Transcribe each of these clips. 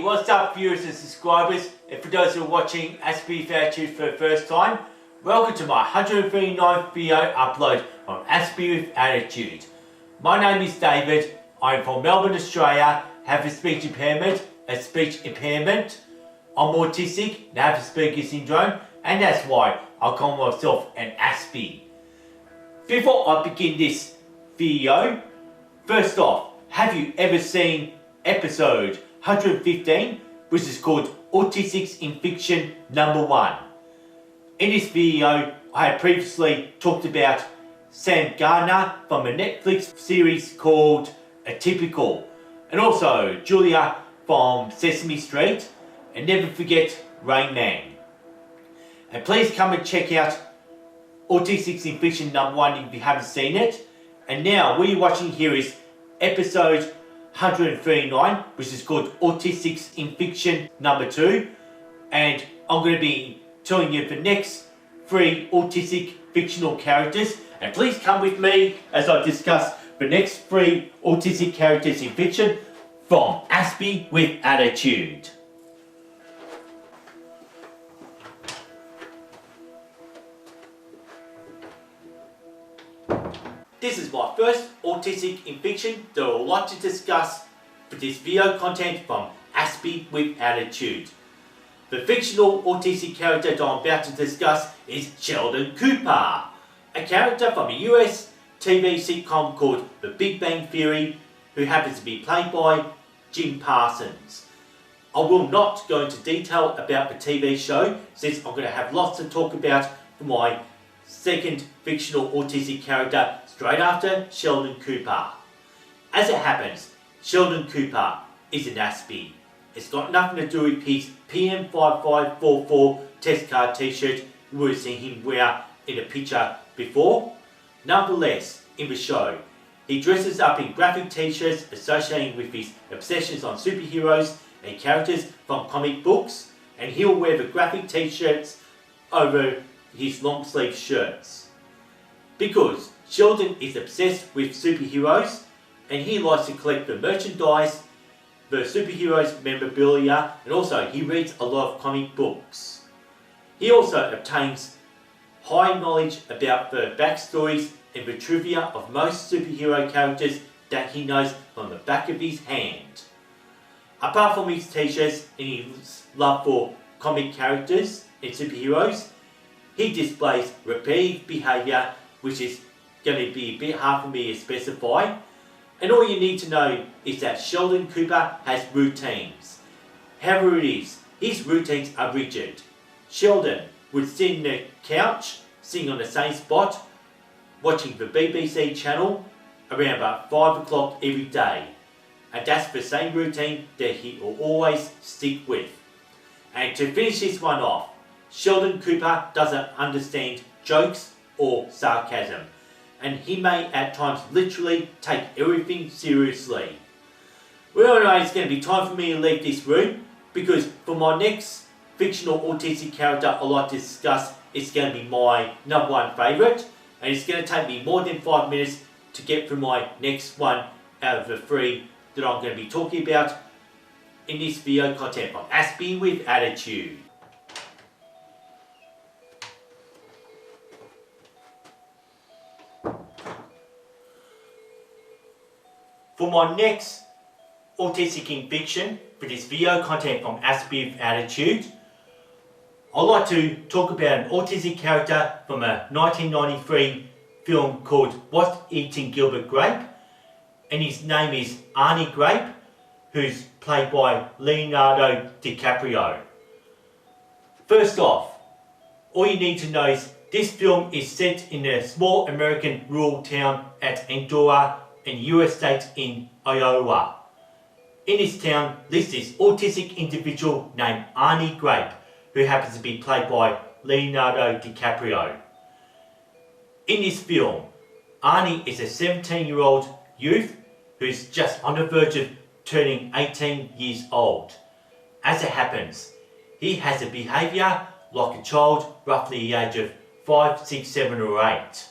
what's up viewers and subscribers, and for those who are watching Aspie Attitude for the first time, welcome to my 139th video upload on Aspie with Attitude. My name is David, I'm from Melbourne, Australia, have a speech impairment, I'm autistic and have Asperger's syndrome, and that's why I call myself an Aspie. Before I begin this video, first off, have you ever seen episode 115, which is called Autistics in Fiction #1. In this video, I had previously talked about Sam Gardner from a Netflix series called Atypical, and also Julia from Sesame Street, and never forget Rain Man. And please come and check out Autistics in Fiction #1 if you haven't seen it. And now what you're watching here is episode 139, which is called Autistics in Fiction #2, and I'm going to be telling you the next 3 autistic fictional characters, and please come with me as I discuss the next 3 autistic characters in fiction from Aspie with Attitude. This is my first autistic in fiction that I would like to discuss for this video content from Aspie with Attitude. The fictional autistic character that I'm about to discuss is Sheldon Cooper, a character from a US TV sitcom called The Big Bang Theory, who happens to be played by Jim Parsons. I will not go into detail about the TV show since I'm going to have lots to talk about for my second fictional autistic character straight after Sheldon Cooper. As it happens, Sheldon Cooper is an Aspie. It's got nothing to do with his PM5544 test card t-shirt you would have seen him wear in a picture before. Nonetheless, in the show, he dresses up in graphic t-shirts associated with his obsessions on superheroes and characters from comic books, and he'll wear the graphic t-shirts over his long sleeve shirts. Because Sheldon is obsessed with superheroes and he likes to collect the merchandise, the superheroes memorabilia, and also he reads a lot of comic books. He also obtains high knowledge about the backstories and the trivia of most superhero characters that he knows from the back of his hand. Apart from his t-shirts and his love for comic characters and superheroes, he displays repetitive behaviour, which is going to be a bit hard for me to specify. And all you need to know is that Sheldon Cooper has routines. However it is, his routines are rigid. Sheldon would sit on the couch, sitting on the same spot, watching the BBC channel around about 5 o'clock every day. And that's the same routine that he will always stick with. And to finish this one off, Sheldon Cooper doesn't understand jokes or sarcasm, and he may at times literally take everything seriously. Well, anyway, it's going to be time for me to leave this room, because for my next fictional autistic character I'd like to discuss, it's going to be my #1 favourite, and it's going to take me more than 5 minutes to get through my next one out of the 3 that I'm going to be talking about in this video content from Aspie with Attitude. For my next autistic in fiction, for this video content from Aspie with Attitude, I'd like to talk about an autistic character from a 1993 film called Eating Gilbert Grape, and his name is Arnie Grape, who's played by Leonardo Di Caprio. First off, all you need to know is this film is set in a small American rural town at Andorra in the US state in Iowa. In this town lives this autistic individual named Arnie Grape, who happens to be played by Leonardo DiCaprio. In this film, Arnie is a 17-year-old youth who's just on the verge of turning 18 years old. As it happens, he has a behaviour like a child roughly the age of 5, 6, 7 or 8.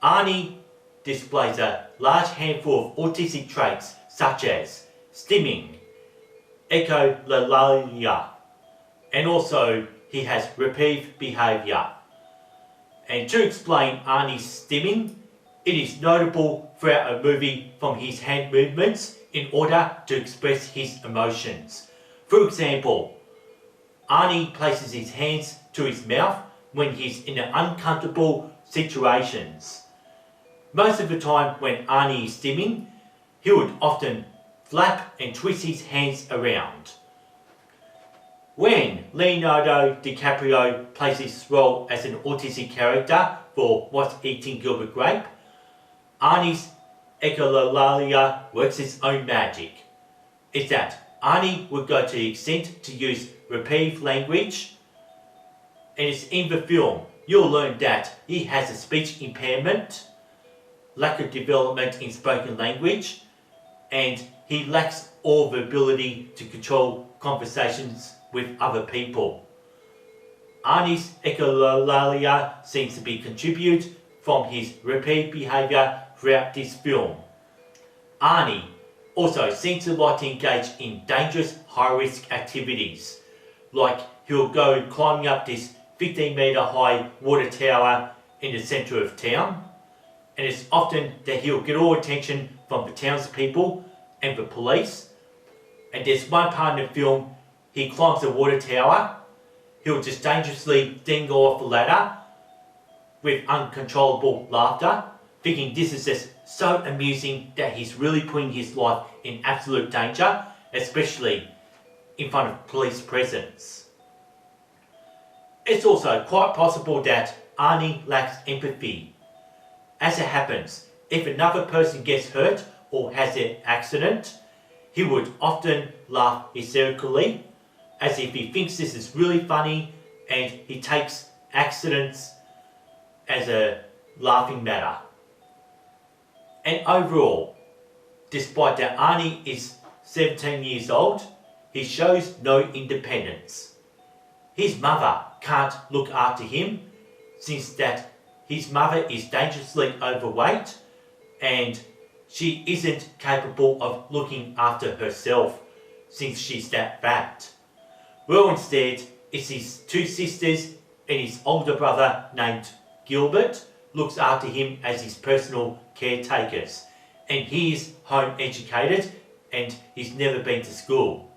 Arnie displays a large handful of autistic traits such as stimming, echolalia, and also he has repeat behaviour. And to explain Arnie's stimming, it is notable throughout a movie from his hand movements in order to express his emotions. For example, Arnie places his hands to his mouth when he's in uncomfortable situations. Most of the time when Arnie is stimming, he would often flap and twist his hands around. When Leonardo Di Caprio plays his role as an autistic character for What's Eating Gilbert Grape, Arnie's echolalia works its own magic. It's that Arnie would go to the extent to use repeated language, and it's in the film you'll learn that he has a speech impairment, lack of development in spoken language, and he lacks all the ability to control conversations with other people. Arnie's echolalia seems to be contributed from his repeat behaviour throughout this film. Arnie also seems to like to engage in dangerous high-risk activities, like he'll go climbing up this 15-metre high water tower in the centre of town, and it's often that he'll get all attention from the townspeople and the police. And there's one part in the film, he climbs the water tower, he'll just dangerously then go off the ladder with uncontrollable laughter, thinking this is just so amusing that he's really putting his life in absolute danger, especially in front of police presence. It's also quite possible that Arnie lacks empathy. As it happens, if another person gets hurt or has an accident, he would often laugh hysterically, as if he thinks this is really funny, and he takes accidents as a laughing matter. And overall, despite that Arnie is 17 years old, he shows no independence. His mother can't look after him, since that his mother is dangerously overweight and she isn't capable of looking after herself since she's that fat. Well, instead, it's his two sisters and his older brother named Gilbert looks after him as his personal caretakers, and he is home educated and he's never been to school.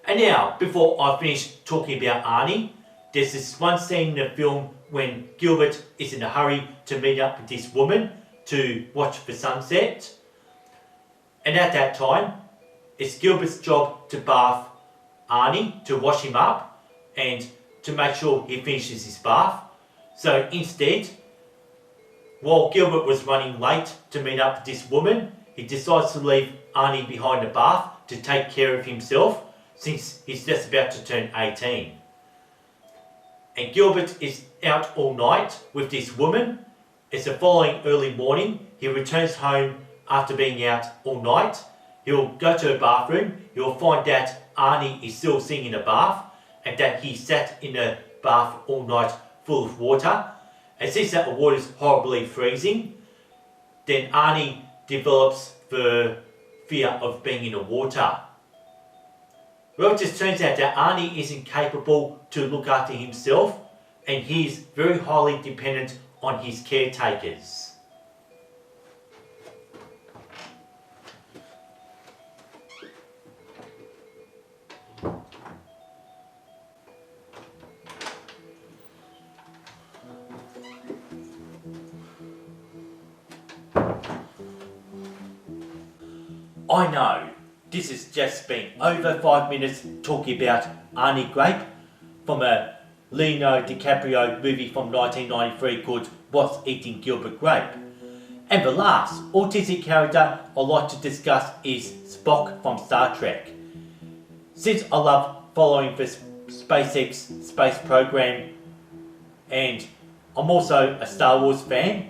And now, before I finish talking about Arnie, there's this one scene in the film when Gilbert is in a hurry to meet up with this woman to watch the sunset. And at that time, it's Gilbert's job to bath Arnie, to wash him up and to make sure he finishes his bath. So instead, while Gilbert was running late to meet up with this woman, he decides to leave Arnie behind the bath to take care of himself, since he's just about to turn 18. And Gilbert is out all night with this woman. It's the following early morning. He returns home after being out all night. He'll go to the bathroom. He'll find that Arnie is still sitting in the bath and that he sat in the bath all night full of water. And since that the water is horribly freezing, then Arnie develops the fear of being in the water. Well, it just turns out that Arnie is incapable to look after himself, and he is very highly dependent on his caretakers. I know, this has just been over 5 minutes talking about Arnie Grape from a Leonardo Di Caprio movie from 1993 called What's Eating Gilbert Grape. And the last autistic character I'd like to discuss is Spock from Star Trek. Since I love following the SpaceX space program and I'm also a Star Wars fan,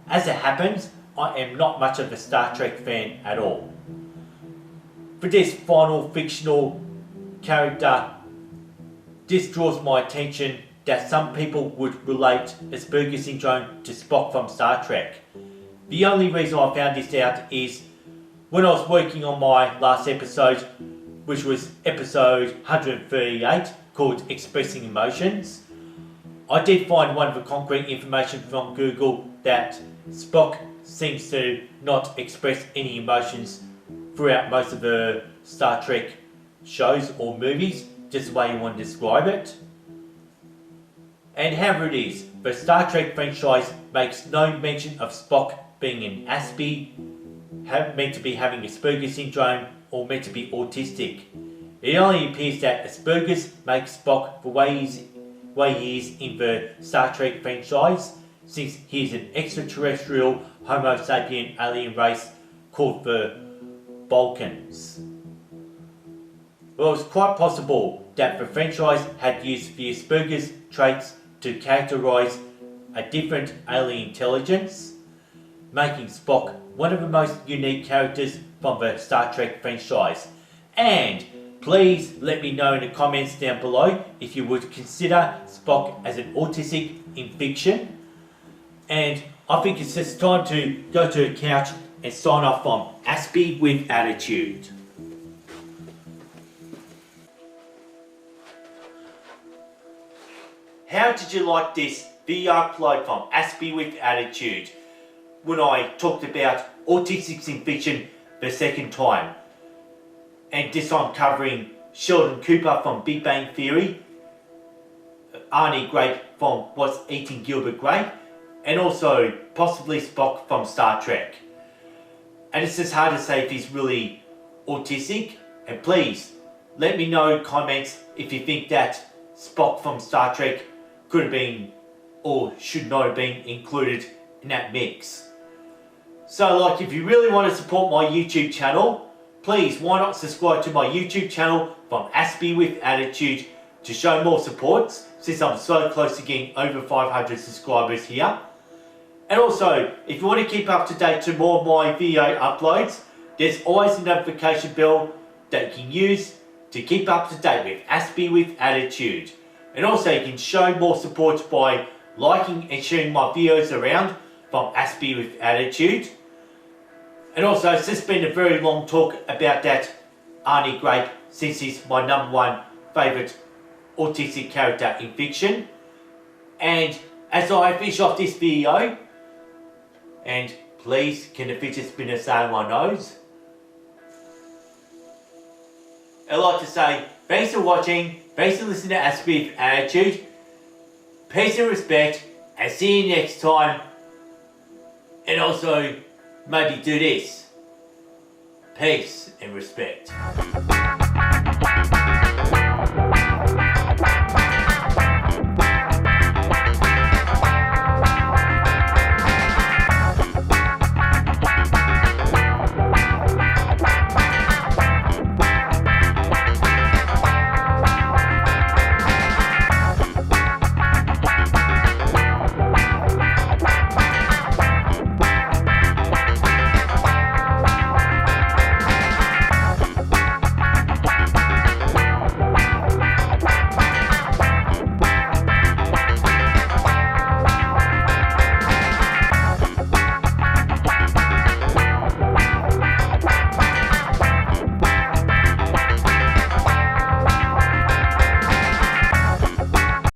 as it happens, I am not much of a Star Trek fan at all. For this final fictional character, this draws my attention that some people would relate Asperger's syndrome to Spock from Star Trek. The only reason I found this out is when I was working on my last episode, which was episode 138 called Expressing Emotions. I did find one of the concrete information from Google that Spock seems to not express any emotions throughout most of the Star Trek shows or movies, just the way you want to describe it. And however it is, the Star Trek franchise makes no mention of Spock being an Aspie, meant to be having Asperger's syndrome, or meant to be autistic. It only appears that Asperger's makes Spock the way he is in the Star Trek franchise, since he is an extraterrestrial Homo sapien alien race called the Vulcans. Well, it's quite possible that the franchise had used the Asperger's traits to characterise a different alien intelligence, making Spock one of the most unique characters from the Star Trek franchise. And please let me know in the comments down below if you would consider Spock as an autistic in fiction. And I think it's just time to go to the couch and sign off from Aspie with Attitude. How did you like this video upload from Aspie with Attitude when I talked about Autistics in fiction the second time? And this time covering Sheldon Cooper from Big Bang Theory, Arnie Grape from What's Eating Gilbert Grape, and also possibly Spock from Star Trek. And it's just hard to say if he's really autistic. And please let me know in comments if you think that Spock from Star Trek could have been or should not have been included in that mix. So like, if you really want to support my YouTube channel, please why not subscribe to my YouTube channel from Aspie with Attitude to show more support, since I'm so close to getting over 500 subscribers here. And also, if you want to keep up to date to more of my video uploads, there's always a notification bell that you can use to keep up to date with Aspie with Attitude. And also you can show more support by liking and sharing my videos around from Aspie with Attitude. And also it's just been a very long talk about that Arnie Grape, since he's my #1 favourite autistic character in fiction. And as I finish off this video, and please can the fidget spinner stay on my nose? I'd like to say thanks for watching, thanks for listening to Aspie with Attitude, peace and respect, and see you next time. And also maybe do this, peace and respect.